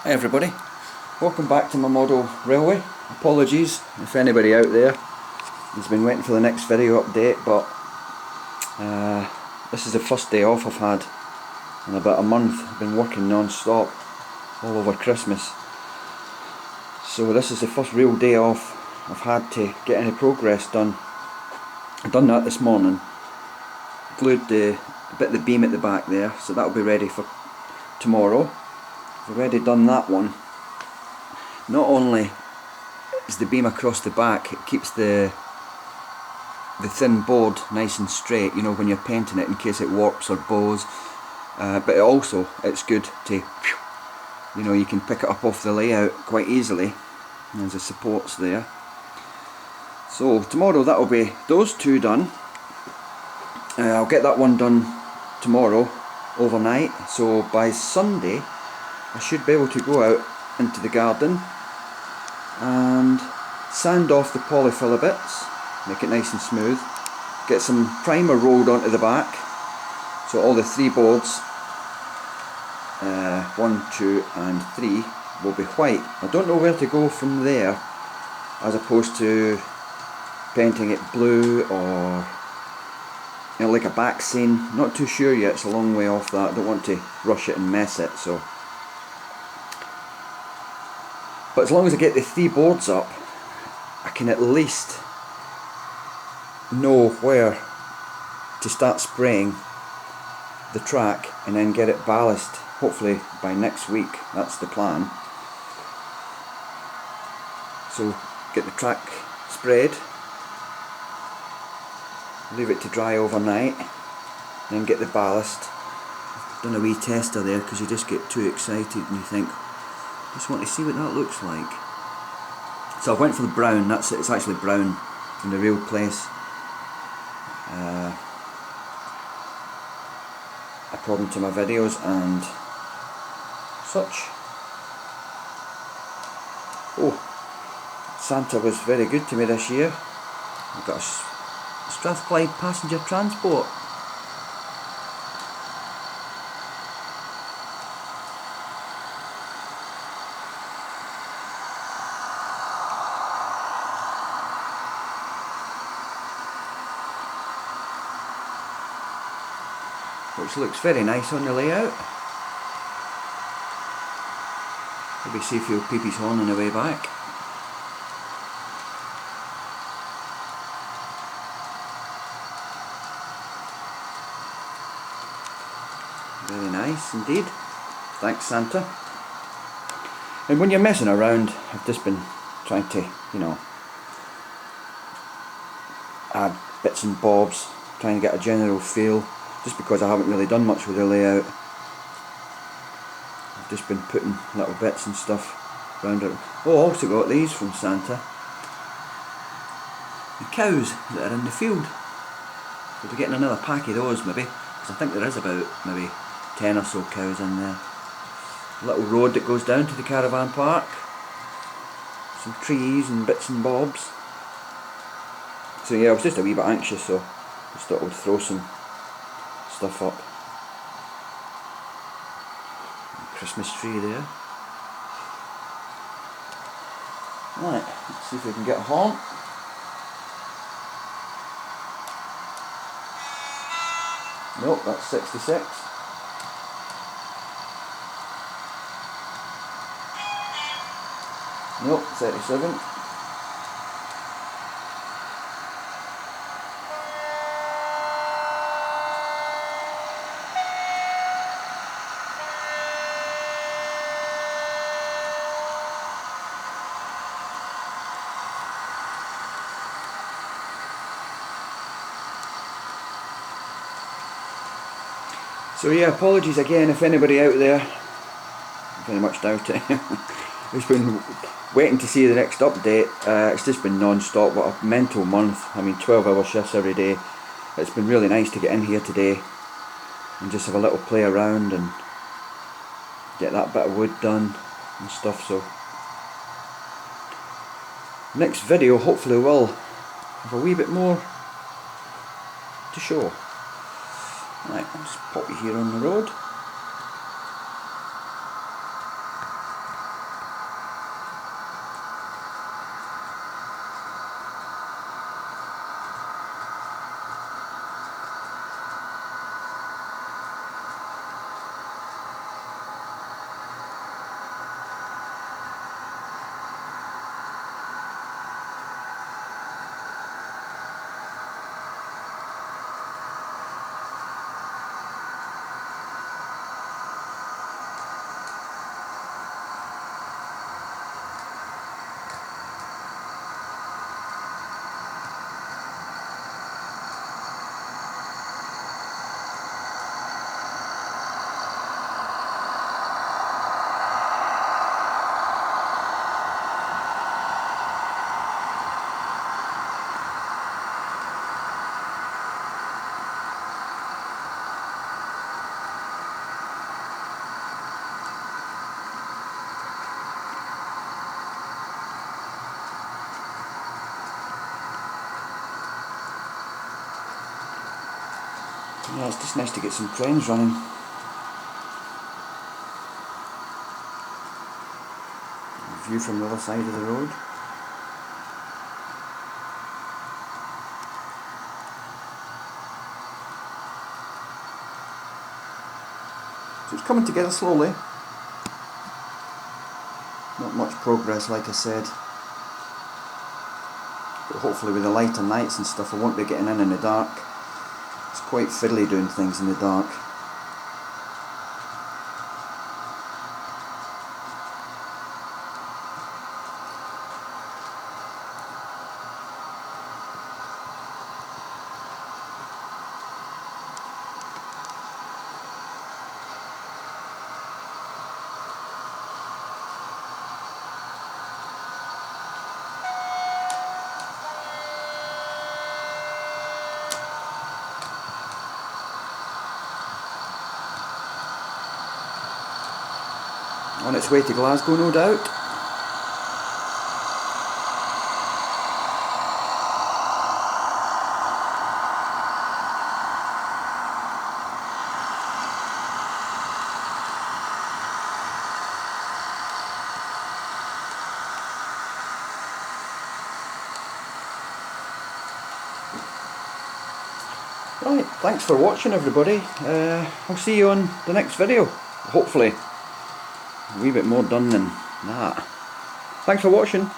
Hi everybody, welcome back to my model railway. Apologies if anybody out there has been waiting for the next video update, but this is the first day off I've had in about a month. I've been working non-stop all over Christmas, so this is the first real day off I've had to get any progress done. I've done that this morning, glued the bit of the beam at the back there, so that'll be ready for tomorrow. I've already done that one. Not only is the beam across the back, it keeps the thin board nice and straight, you know, when you're painting it in case it warps or bows, but it's good to, you know, you can pick it up off the layout quite easily. There's the supports there. So tomorrow that'll be those two done. I'll get that one done tomorrow overnight, so by Sunday I should be able to go out into the garden and sand off the polyfiller bits, make it nice and smooth, get some primer rolled onto the back, so all the three boards, 1, 2 and 3 will be white. I don't know where to go from there as opposed to painting it blue or, you know, like a back scene. Not too sure yet, it's a long way off that. I don't want to rush it and mess it, so. But as long as I get the three boards up, I can at least know where to start spraying the track and then get it ballast, hopefully by next week. That's the plan. So get the track sprayed, leave it to dry overnight, then get the ballast. I've done a wee tester there because you just get too excited and you think, just want to see what that looks like. So I went for the brown. That's it. It's actually brown in the real place. According to my videos and such. Oh, Santa was very good to me this year. I got a Strathclyde passenger transport. Which looks very nice on the layout. Maybe see if he'll peep his horn on the way back. Very nice indeed. Thanks, Santa. And when you're messing around, I've just been trying to, you know, add bits and bobs, trying to get a general feel. Just because I haven't really done much with the layout, I've just been putting little bits and stuff around it. Oh, I also got these from Santa. The cows that are in the field. We'll be getting another pack of those maybe, because I think there is about maybe 10 or so cows in there. A little road that goes down to the caravan park. Some trees and bits and bobs. So yeah, I was just a wee bit anxious, so just thought I would throw some stuff up. Christmas tree there. Right, let's see if we can get a horn. Nope, that's 66. Nope, 37. So yeah, apologies again if anybody out there, I very much doubt it, has been waiting to see the next update. It's just been non-stop, what a mental month. I mean, 12-hour shifts every day. It's been really nice to get in here today and just have a little play around and get that bit of wood done and stuff. So next video hopefully will have a wee bit more to show. Right, I'll just pop you here on the road. Yeah, it's just nice to get some trains running. View from the other side of the road. So it's coming together slowly. Not much progress, like I said. But hopefully with the lighter nights and stuff I won't be getting in the dark. It's quite fiddly doing things in the dark. On its way to Glasgow, no doubt. Right, thanks for watching everybody. I'll see you on the next video. Hopefully a wee bit more done than that. Thanks for watching.